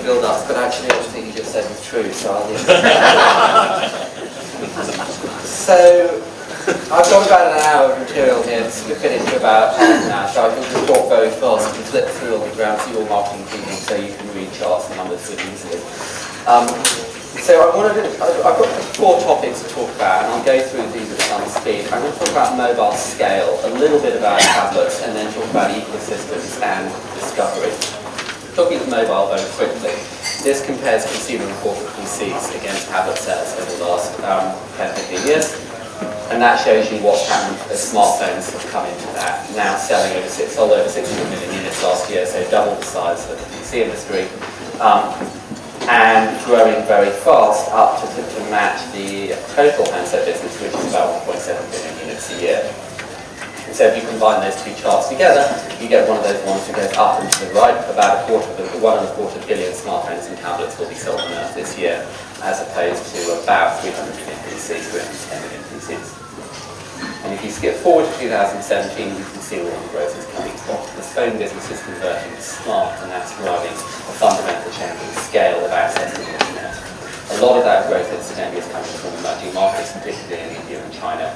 build-ups, but actually everything you just said was true, so I'll leave it. So, I've got about an hour of material here to fit into about half an hour, so I can just talk very fast and flip through all the ground to your marketing people so you can read charts and numbers really easily. So I've got 4 topics to talk about, and I'll go through these at some speed. I'm going to talk about mobile scale, a little bit about tablets, and then talk about ecosystems and discovery. Talking of mobile very quickly, this compares consumer reported PCs against tablet sales over the last 10-15 years, and that shows you what's happened as smartphones have come into that. Now sold over 600 million units last year, so double the size of the PC industry. And growing very fast up to match the total handset business, which is about 1.7 billion units a year. And so if you combine those 2 charts together, you get one of those ones that goes up and to the right. About 1.25 billion smartphones and tablets will be sold on Earth this year, as opposed to about 300 million PCs, 310 million PCs. And if you skip forward to 2017, you can see where all the growth is coming from. The phone business is converting to smart, and that's driving a fundamental change in scale of access to the internet. A lot of that growth, incidentally, is coming from emerging markets, particularly in India and China,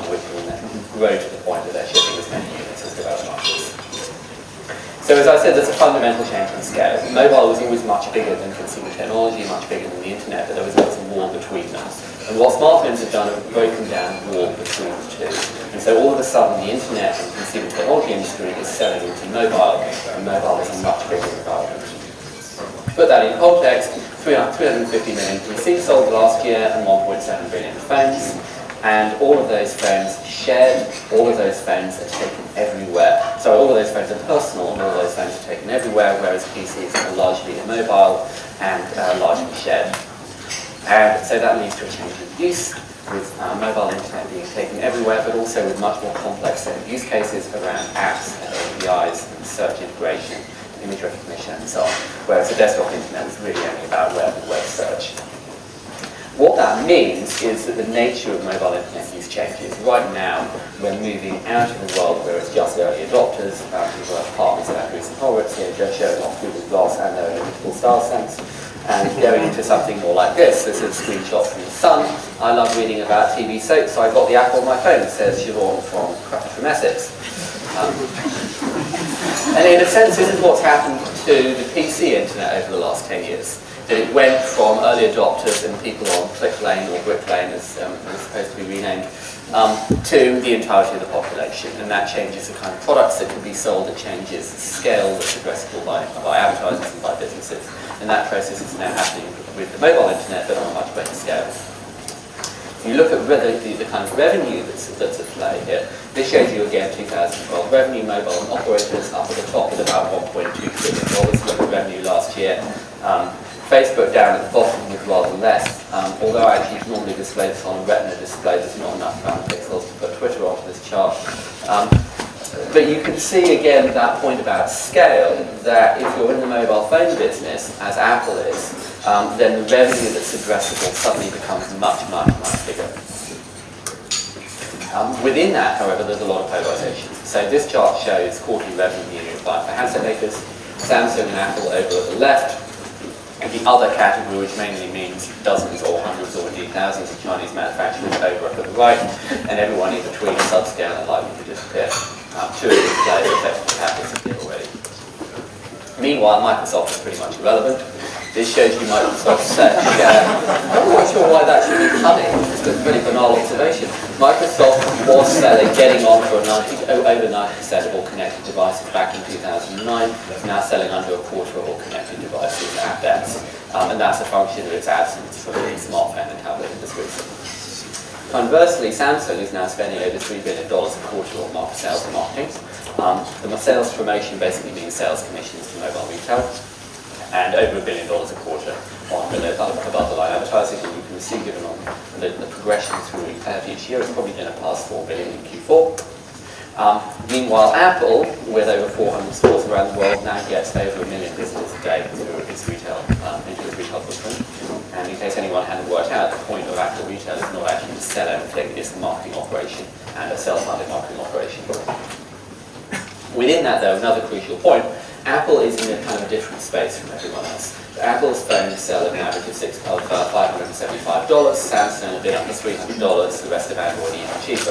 which will grow to the point that they're shipping as many units as developed markets. So as I said, there's a fundamental change in scale. Mobile was always much bigger than consumer technology, much bigger than the internet, but there was always a wall between them. And what smartphones have done is broken down the wall between the two. And so all of a sudden the internet and consumer technology industry is selling into mobile, and mobile is a much bigger environment. To put that in context, 350 million PCs sold last year and 1.7 billion phones. And all of those phones shared, all of those phones are taken everywhere. So all of those phones are personal, and all of those phones are taken everywhere, whereas PCs are largely immobile and largely shared. And so that leads to a change in use, with mobile internet being taken everywhere, but also with much more complex set of use cases around apps and APIs and search integration, image recognition and so on, whereas the desktop internet is really only about web search. What that means is that the nature of mobile internet use changes. Right now, we're moving out of a world where it's just early adopters, who were partners at recent cohorts here, just showing off Google Glass and their immutable style sense, and going into something more like this. This is a screenshot from the Sun. I love reading about TV soaps, so I got the app on my phone. It says Siobhan from Essex. And in a sense, this is what's happened to the PC internet over the last 10 years. That it went from early adopters and people on Click Lane or Brick Lane, as it was supposed to be renamed, to the entirety of the population. And that changes the kind of products that can be sold, it changes the scale that's addressable by advertisers and by businesses. And that process is now happening with the mobile internet, but on a much greater scale. If you look at the kind of revenue that's at play here, this shows you again 2012 revenue, mobile and operators up at the top at about $1.2 billion worth of revenue last year. Facebook down at the bottom with rather less, although I actually normally display this on a retina display, there's not enough pixels to put Twitter onto this chart. But you can see again that point about scale, that if you're in the mobile phone business, as Apple is, then the revenue that's addressable suddenly becomes much, much, much bigger. Within that, however, there's a lot of polarization. So this chart shows quarterly revenue for handset makers, Samsung and Apple over at the left, and the other category, which mainly means dozens or hundreds or indeed thousands of Chinese manufacturers over at the right, and everyone in between subscale and likely to disappear. 2 of these players effectively have disappeared already. Meanwhile, Microsoft is pretty much irrelevant. This shows you Microsoft search. I'm not sure why that should be funny. It's a pretty banal observation. Microsoft was selling, getting on for over 90% of all connected devices back in 2009. It's now selling under a quarter of all connected devices at best. And that's a function of its absence from the smartphone and tablet industries. Conversely, Samsung is now spending over $3 billion a quarter on sales and marketing. The sales promotion basically means sales commissions to mobile retail, and over $1 billion a quarter on above the line advertising. And you can see, given on the progression through each year, it's probably going to pass $4 billion in Q4. Meanwhile, Apple, with over 400 stores around the world, now gets over 1 million visitors a day through its retail, into its retail footprint. And in case anyone hadn't worked out, the point of Apple retail is not actually to sell anything, it's a marketing operation and a self-funded marketing operation. Within that, though, another crucial point, Apple is in a kind of a different space from everyone else. Apple's phones sell at an average of $575, Samsung a bit under $300, the rest of Android even cheaper.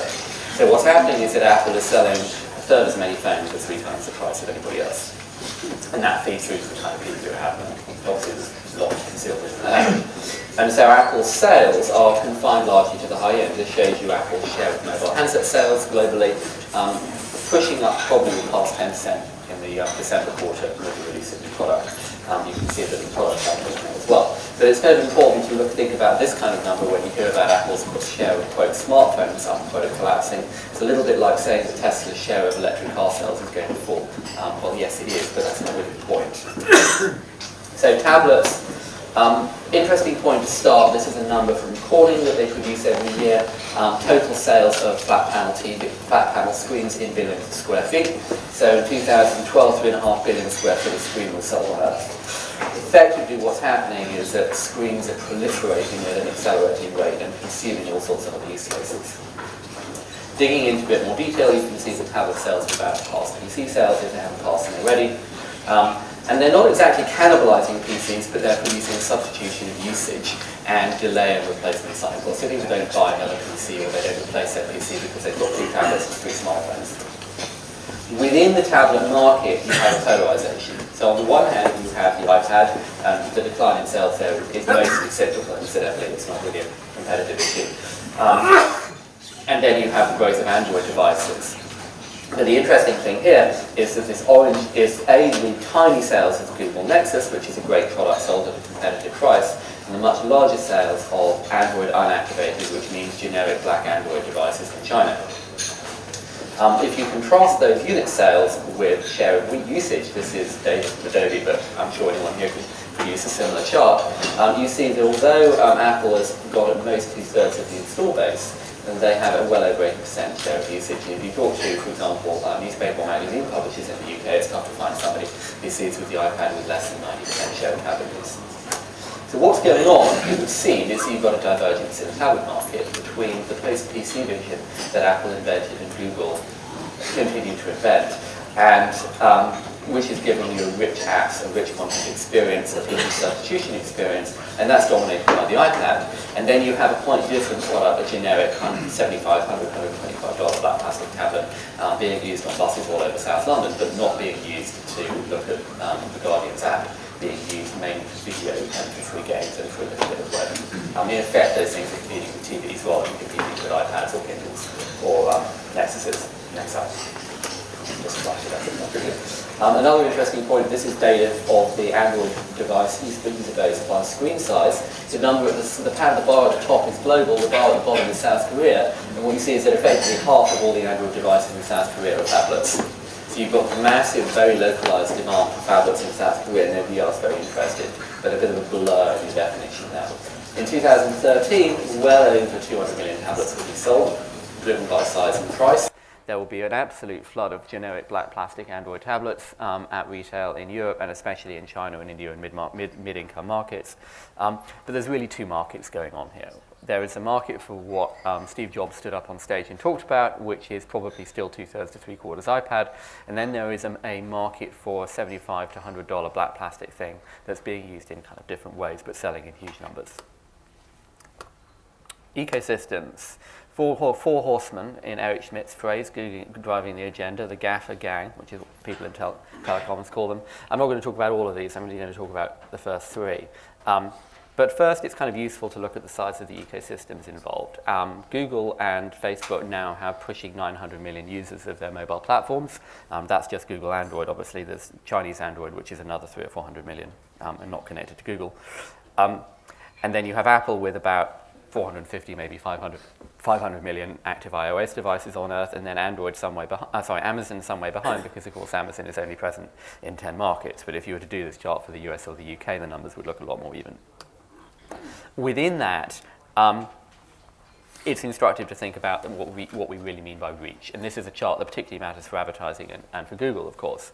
So what's happening is that Apple is selling a third as many phones at 3 times the price of anybody else. And that feeds through to the kind of people who have them. Obviously there's a lot concealed within that. And so Apple's sales are confined largely to the high end. This shows you Apple's share of mobile handset sales globally, pushing up probably past 10% in the December quarter with the release of the product. You can see that the product as well. So it's kind of important to think about this kind of number when you hear about Apple's share of, quote, smartphones, unquote, collapsing. It's a little bit like saying that Tesla's share of electric car sales is going to fall. Well, yes, it is, but that's not really the point. So tablets, interesting point to start. This is a number from Corning that they produce every year. Total sales of flat panel screens in billions of square feet. So in 2012, 3.5 billion square feet of screen was sold on Earth. Effectively, what's happening is that screens are proliferating at an accelerating rate and consuming all sorts of other use cases. Digging into a bit more detail, you can see that tablet sales are about past PC sales if they haven't passed them already. And they're not exactly cannibalizing PCs, but they're producing a substitution of usage and delay and replacement cycles. So people don't buy another PC or they don't replace their PC because they've got 2 tablets and 3 smartphones. Within the tablet market, you have a polarization. So on the one hand, you have the iPad, and the decline in sales there is mostly cyclical, incidentally. It's not really a competitive issue. And then you have the growth of Android devices. But the interesting thing here is that this orange is the tiny sales of Google Nexus, which is a great product sold at a competitive price, and the much larger sales of Android unactivated, which means generic black Android devices in China. If you contrast those unit sales with share of usage, this is data from Adobe, but I'm sure anyone here could use a similar chart, you see that although Apple has got at most 2/3 of the install base, and they have a well over 80% share of usage. If you talk to, for example, newspaper or magazine publishers in the UK, it's tough to find somebody who sees with the iPad with less than 90% share of tablet use. So what's going on, you would see, is you've got a divergence in the tablet market between the post-PC vision that Apple invented and Google continued to invent, and which is giving you rich apps, a rich content experience, a rich substitution experience, and that's dominated by the iPad. And then you have a quite different product, a generic $75, $125 black plastic tablet being used on buses all over South London, but not being used to look at the Guardian's app, being used mainly for video and for free games and for a little bit of web. In effect, those things are competing with TVs rather than competing with iPads or Kindles or Nexuses. Next up. Another interesting point, this is data of the Android device user base by screen size. The number at the bar at the top is global, the bar at the bottom is South Korea, and what you see is that effectively half of all the Android devices in South Korea are tablets. So you've got massive, very localized demand for tablets in South Korea, and nobody else very interested, but a bit of a blur in the definition now. In 2013, well over 200 million tablets will be sold, driven by size and price. There will be an absolute flood of generic black plastic Android tablets at retail in Europe and especially in China and India and mid-income markets. But there's really 2 markets going on here. There is a market for what Steve Jobs stood up on stage and talked about, which is probably still 2/3 to 3/4 iPad. And then there is a market for a $75 to $100 black plastic thing that's being used in kind of different ways but selling in huge numbers. Ecosystems. Four horsemen, in Eric Schmidt's phrase, driving the agenda, the gaffer gang, which is what people in telecoms call them. I'm not going to talk about all of these, I'm really going to talk about the first 3. But first, it's kind of useful to look at the size of the ecosystems involved. Google and Facebook now have pushing 900 million users of their mobile platforms. That's just Google Android. Obviously, there's Chinese Android, which is another 300 or 400 million and not connected to Google. And then you have Apple with about 450, maybe 500 million active iOS devices on Earth, and then Android some way Amazon some way behind, because of course Amazon is only present in 10 markets. But if you were to do this chart for the US or the UK, the numbers would look a lot more even. Within that, it's instructive to think about what we really mean by reach. And this is a chart that particularly matters for advertising and for Google, of course.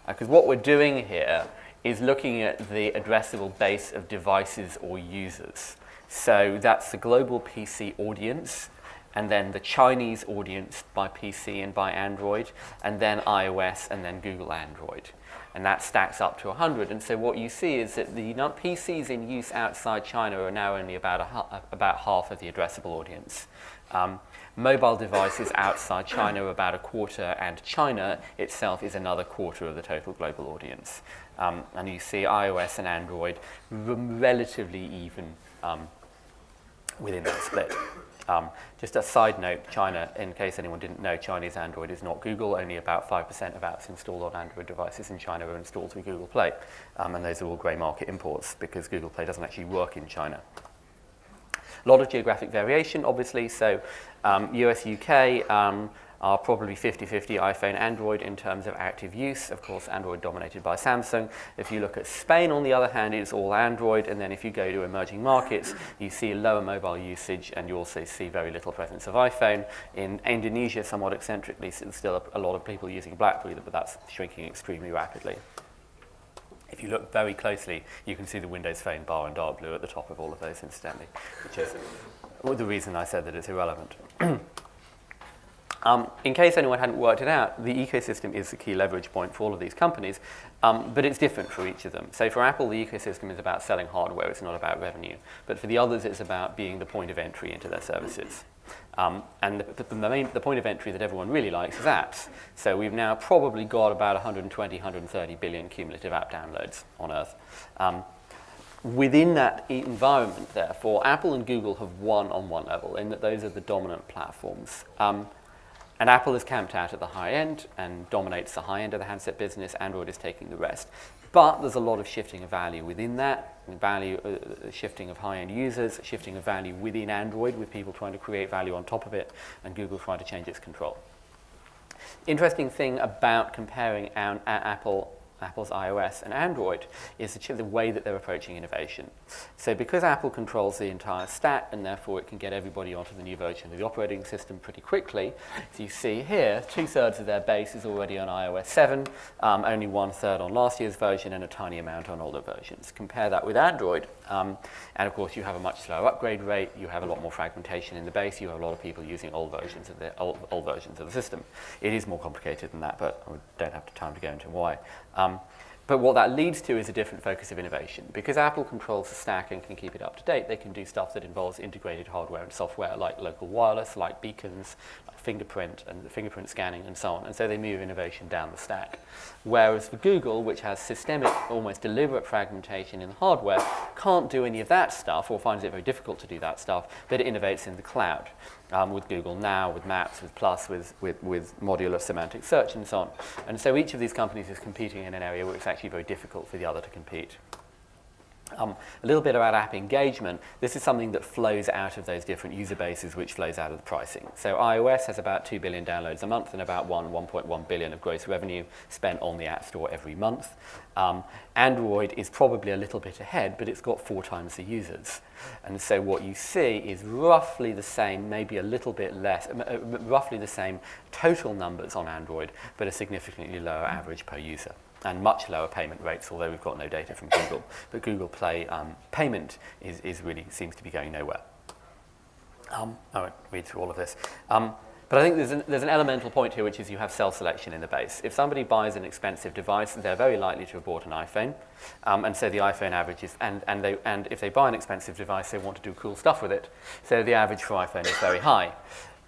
Because what we're doing here is looking at the addressable base of devices or users. So that's the global PC audience, and then the Chinese audience by PC and by Android, and then iOS, and then Google Android. and that stacks up to 100. And so what you see is that the PCs in use outside China are now only about half of the addressable audience. Mobile devices outside China are about a quarter, and China itself is another quarter of the total global audience. And you see iOS and Android relatively even within that split. Just a side note, China, in case anyone didn't know, Chinese Android is not Google. Only about 5% of apps installed on Android devices in China are installed through Google Play. And those are all grey market imports because Google Play doesn't actually work in China. A lot of geographic variation, obviously. So US, UK are probably 50-50 iPhone, Android in terms of active use. Of course, Android dominated by Samsung. If you look at Spain, on the other hand, it's all Android. And then if you go to emerging markets, you see lower mobile usage, and you also see very little presence of iPhone. In Indonesia, somewhat eccentrically, there's still a lot of people using BlackBerry, but that's shrinking extremely rapidly. If you look very closely, you can see the Windows Phone bar in dark blue at the top of all of those, incidentally, which is the reason I said that it's irrelevant. In case anyone hadn't worked it out, the ecosystem is the key leverage point for all of these companies, but it's different for each of them. So for Apple, the ecosystem is about selling hardware, it's not about revenue. But for the others, it's about being the point of entry into their services. And the point of entry that everyone really likes is apps. So we've now probably got about 120, 130 billion cumulative app downloads on Earth. Within that environment, therefore, Apple and Google have won on one level, in that those are the dominant platforms. And Apple is camped out at the high end and dominates the high end of the handset business. Android is taking the rest. But there's a lot of shifting of value within that, shifting of high-end users, shifting of value within Android with people trying to create value on top of it, and Google trying to change its control. Interesting thing about comparing Apple's iOS and Android is the way that they're approaching innovation. So because Apple controls the entire stack, and therefore it can get everybody onto the new version of the operating system pretty quickly, so you see here, 2/3 of their base is already on iOS 7, only 1/3 on last year's version, and a tiny amount on older versions. Compare that with Android, and of course you have a much slower upgrade rate, you have a lot more fragmentation in the base, you have a lot of people using old versions of the system. It is more complicated than that, but I don't have the time to go into why. But what that leads to is a different focus of innovation. Because Apple controls the stack and can keep it up to date, they can do stuff that involves integrated hardware and software, like local wireless, like beacons, like fingerprint and fingerprint scanning, and so on. And so they move innovation down the stack. Whereas for Google, which has systemic, almost deliberate fragmentation in the hardware, can't do any of that stuff, or finds it very difficult to do that stuff, but it innovates in the cloud. With Google Now, with Maps, with Plus, with modular semantic search, and so on. And so each of these companies is competing in an area where it's actually very difficult for the other to compete. A little bit about app engagement. This is something that flows out of those different user bases, which flows out of the pricing. So iOS has about 2 billion downloads a month and about 1.1 billion of gross revenue spent on the App Store every month. Android is probably a little bit ahead, but it's got 4 times the users. And so what you see is roughly the same, maybe a little bit less, roughly the same total numbers on Android, but a significantly lower average per user. And much lower payment rates, although we've got no data from Google. But Google Play payment is really seems to be going nowhere. I won't read through all of this. But I think there's an elemental point here, which is you have self-selection in the base. If somebody buys an expensive device, they're very likely to have bought an iPhone. And so the iPhone average is, and if they buy an expensive device, they want to do cool stuff with it. So the average for iPhone is very high.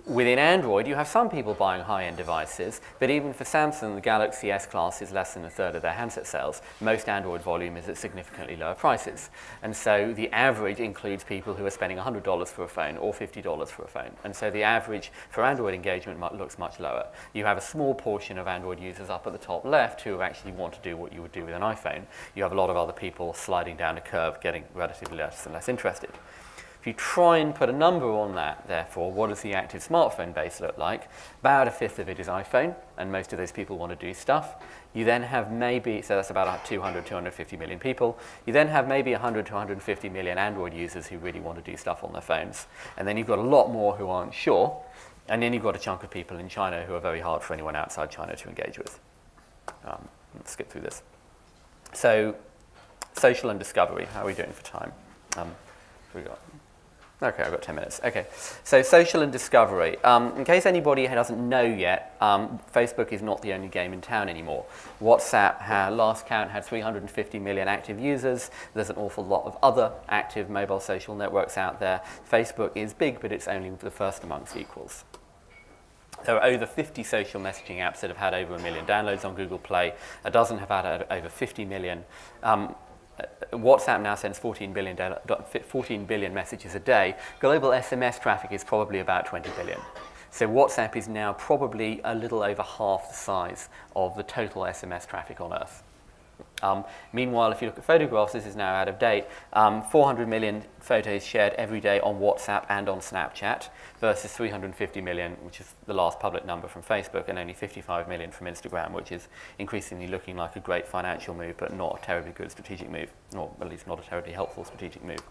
Within Android, you have some people buying high-end devices, but even for Samsung, the Galaxy S Class is less than 1/3 of their handset sales. Most Android volume is at significantly lower prices. And so the average includes people who are spending $100 for a phone or $50 for a phone. And so the average for Android engagement looks much lower. You have a small portion of Android users up at the top left who actually want to do what you would do with an iPhone. You have a lot of other people sliding down a curve, getting relatively less and less interested. If you try and put a number on that, therefore, what does the active smartphone base look like? About 1/5 of it is iPhone, and most of those people want to do stuff. You then have maybe, so that's about 200, 250 million people. You then have maybe 100 to 150 million Android users who really want to do stuff on their phones. And then you've got a lot more who aren't sure. And then you've got a chunk of people in China who are very hard for anyone outside China to engage with. Let's skip through this. So, social and discovery, how are we doing for time? We got Okay, I've got 10 minutes. Okay, so social and discovery. In case anybody doesn't know yet, Facebook is not the only game in town anymore. WhatsApp, last count, had 350 million active users. There's an awful lot of other active mobile social networks out there. Facebook is big, but it's only the first amongst equals. There are over 50 social messaging apps that have had over 1 million downloads on Google Play. A dozen have had over 50 million. WhatsApp now sends 14 billion messages a day. Global SMS traffic is probably about 20 billion. So WhatsApp is now probably a little over half the size of the total SMS traffic on Earth. Meanwhile, if you look at photographs, this is now out of date, 400 million photos shared every day on WhatsApp and on Snapchat versus 350 million, which is the last public number from Facebook, and only 55 million from Instagram, which is increasingly looking like a great financial move, but not a terribly good strategic move, or at least not a terribly helpful strategic move.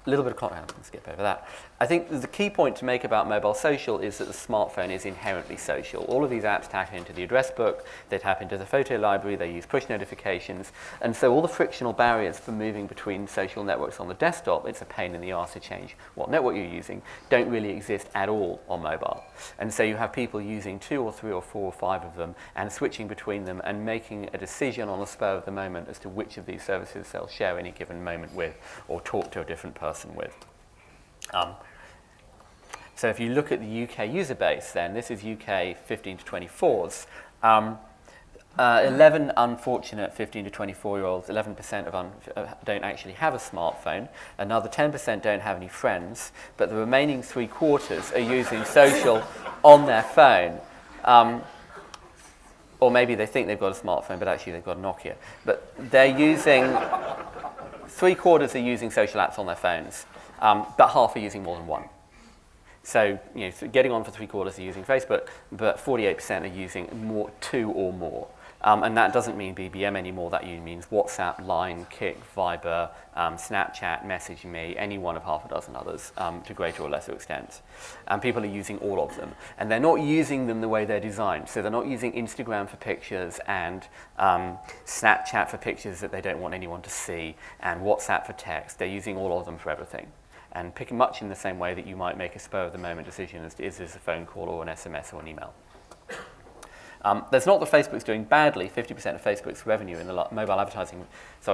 A little bit of context, I'll skip over that. I think the key point to make about mobile social is that the smartphone is inherently social. All of these apps tap into the address book, they tap into the photo library, they use push notifications, and so all the frictional barriers for moving between social networks on the desktop, it's a pain in the arse to change what network you're using, don't really exist at all on mobile. And so you have people using 2 or 3 or 4 or 5 of them and switching between them and making a decision on the spur of the moment as to which of these services they'll share any given moment with or talk to a different person with. So if you look at the UK user base, then this is UK 15 to 24s. 11 unfortunate 15 to 24-year-olds, 11% don't actually have a smartphone. Another 10% don't have any friends, but the remaining 3/4 are using social on their phone. Or maybe they think they've got a smartphone, but actually they've got a Nokia. But they're using 3/4 are using social apps on their phones, but half are using more than one. So, getting on for 3/4 are using Facebook, but 48% are using 2 or more. And that doesn't mean BBM anymore. That means WhatsApp, Line, Kik, Viber, Snapchat, Message Me, any one of half a dozen others to greater or lesser extent. And people are using all of them. And they're not using them the way they're designed. So they're not using Instagram for pictures and Snapchat for pictures that they don't want anyone to see and WhatsApp for text. They're using all of them for everything. And picking much in the same way that you might make a spur-of-the-moment decision as to is this a phone call or an SMS or an email. That's not that Facebook's doing badly. 50% of Facebook's revenue in the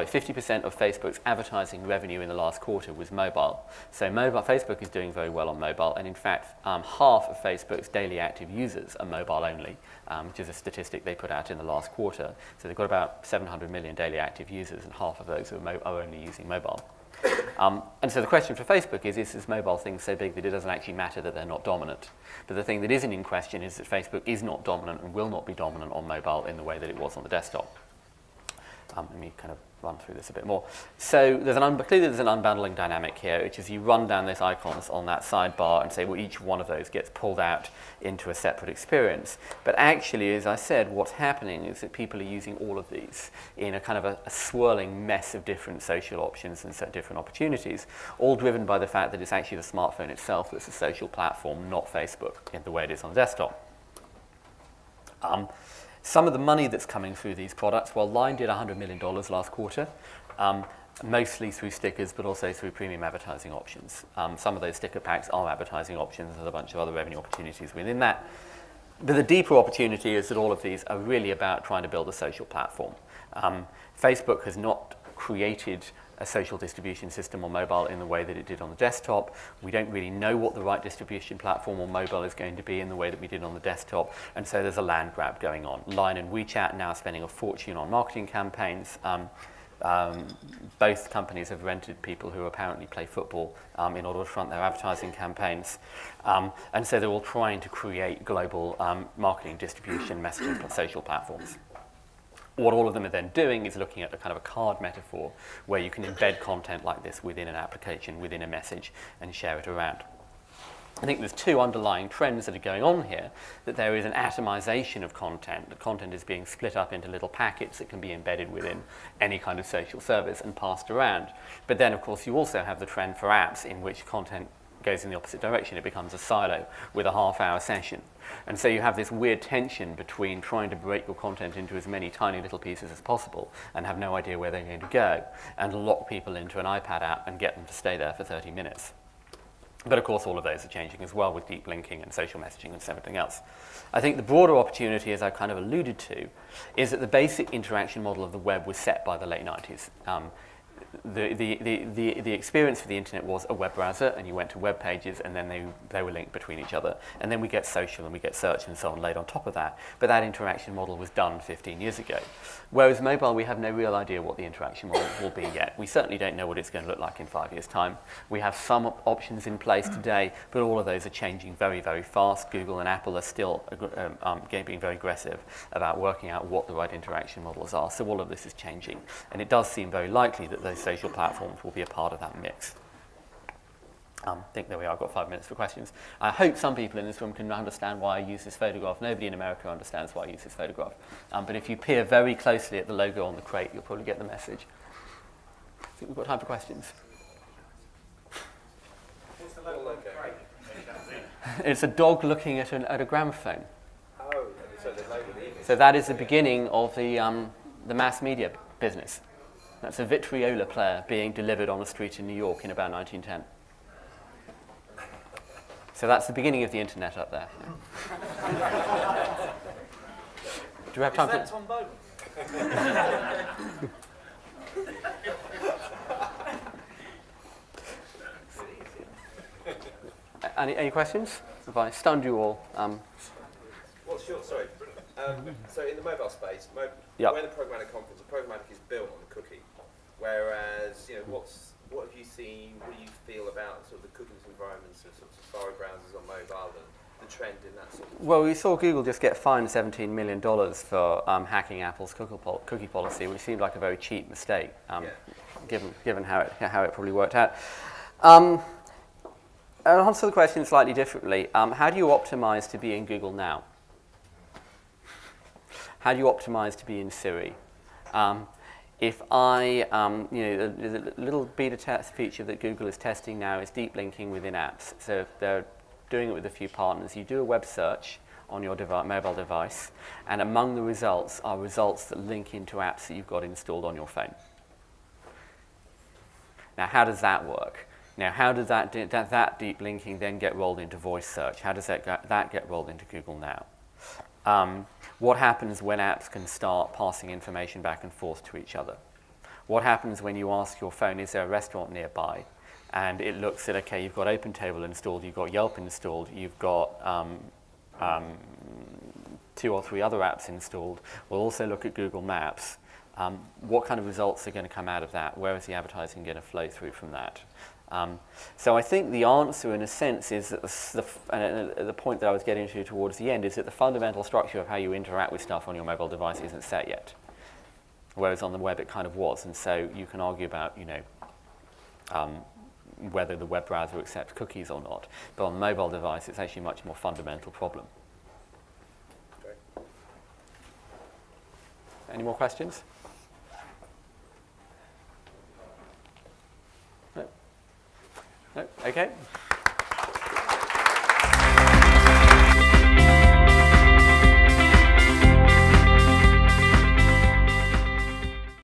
fifty 50% of Facebook's advertising revenue in the last quarter was mobile. So Facebook is doing very well on mobile, and in fact, half of Facebook's daily active users are mobile only, which is a statistic they put out in the last quarter. So they've got about 700 million daily active users, and half of those are only using mobile. And so the question for Facebook is this mobile thing so big that it doesn't actually matter that they're not dominant? But the thing that isn't in question is that Facebook is not dominant and will not be dominant on mobile in the way that it was on the desktop. Let me kind of run through this a bit more. So clearly there's an unbundling dynamic here, which is you run down those icons on that sidebar and say, well, each one of those gets pulled out into a separate experience. But actually, as I said, what's happening is that people are using all of these in a kind of a swirling mess of different social options and different opportunities, all driven by the fact that it's actually the smartphone itself that's a social platform, not Facebook, in the way it is on the desktop. Some of the money that's coming through these products, well, Line did $100 million last quarter, mostly through stickers, but also through premium advertising options. Some of those sticker packs are advertising options. There's a bunch of other revenue opportunities within that. But the deeper opportunity is that all of these are really about trying to build a social platform. Facebook has not created a social distribution system on mobile in the way that it did on the desktop. We don't really know what the right distribution platform on mobile is going to be in the way that we did on the desktop, and so there's a land grab going on. Line and WeChat now spending a fortune on marketing campaigns. Both companies have rented people who apparently play football in order to front their advertising campaigns. And so they're all trying to create global marketing, distribution, messaging, social platforms. What all of them are then doing is looking at a kind of a card metaphor where you can embed content like this within an application, within a message, and share it around. I think there's 2 underlying trends that are going on here, that there is an atomization of content. The content is being split up into little packets that can be embedded within any kind of social service and passed around. But then, of course, you also have the trend for apps in which content goes in the opposite direction. It becomes a silo with a half-hour session. And so you have this weird tension between trying to break your content into as many tiny little pieces as possible and have no idea where they're going to go, and lock people into an iPad app and get them to stay there for 30 minutes. But of course, all of those are changing as well with deep linking and social messaging and everything else. I think the broader opportunity, as I kind of alluded to, is that the basic interaction model of the web was set by the late 90s. The experience for the internet was a web browser, and you went to web pages, and then they were linked between each other. And then we get social, and we get search, and so on laid on top of that. But that interaction model was done 15 years ago. Whereas mobile, we have no real idea what the interaction model will be yet. We certainly don't know what it's going to look like in 5 years' time. We have some options in place today, but all of those are changing very, very fast. Google and Apple are still being very aggressive about working out what the right interaction models are. So all of this is changing. And it does seem very likely that those social platforms will be a part of that mix. I think there we are. I've got 5 minutes for questions. I hope some people in this room can understand why I use this photograph. Nobody in America understands why I use this photograph. But if you peer very closely at the logo on the crate, you'll probably get the message. I think we've got time for questions. What's the logo on the crate? It's a dog looking at a gramophone. Oh, so the logo, the image. So that is the beginning of the mass media business. That's a Vitriola player being delivered on a street in New York in about 1910. So that's the beginning of the internet up there. Do we have time Is that Tom Bowman? Any questions? Have I stunned you all? What's your, sorry, so in the mobile space, Yep. when a programmatic conference, a programmatic is built on the cookie, whereas, what have you seen, what do you feel about sort of the cookies environments of sort of Safari browsers on mobile and the trend in that sort of... Well, we saw Google just get fined $17 million for hacking Apple's cookie policy, which seemed like a very cheap mistake, given how it probably worked out. I'll answer the question slightly differently. How do you optimize to be in Google Now? How do you optimize to be in Siri? If I, the little beta test feature that Google is testing now is deep linking within apps. So if they're doing it with a few partners, you do a web search on your mobile device, and among the results are results that link into apps that you've got installed on your phone. Now, how does that work? Now, how does that deep linking then get rolled into voice search? How does that get rolled into Google Now? What happens when apps can start passing information back and forth to each other? What happens when you ask your phone, is there a restaurant nearby? And it looks at, okay, you've got OpenTable installed, you've got Yelp installed, you've got 2 or 3 other apps installed. We'll also look at Google Maps. What kind of results are going to come out of that? Where is the advertising going to flow through from that? So I think the answer, in a sense, is that the point that I was getting to towards the end is that the fundamental structure of how you interact with stuff on your mobile device isn't set yet, whereas on the web it kind of was. And so you can argue about, whether the web browser accepts cookies or not. But on the mobile device, it's actually a much more fundamental problem. Okay. Any more questions? No? No? Okay.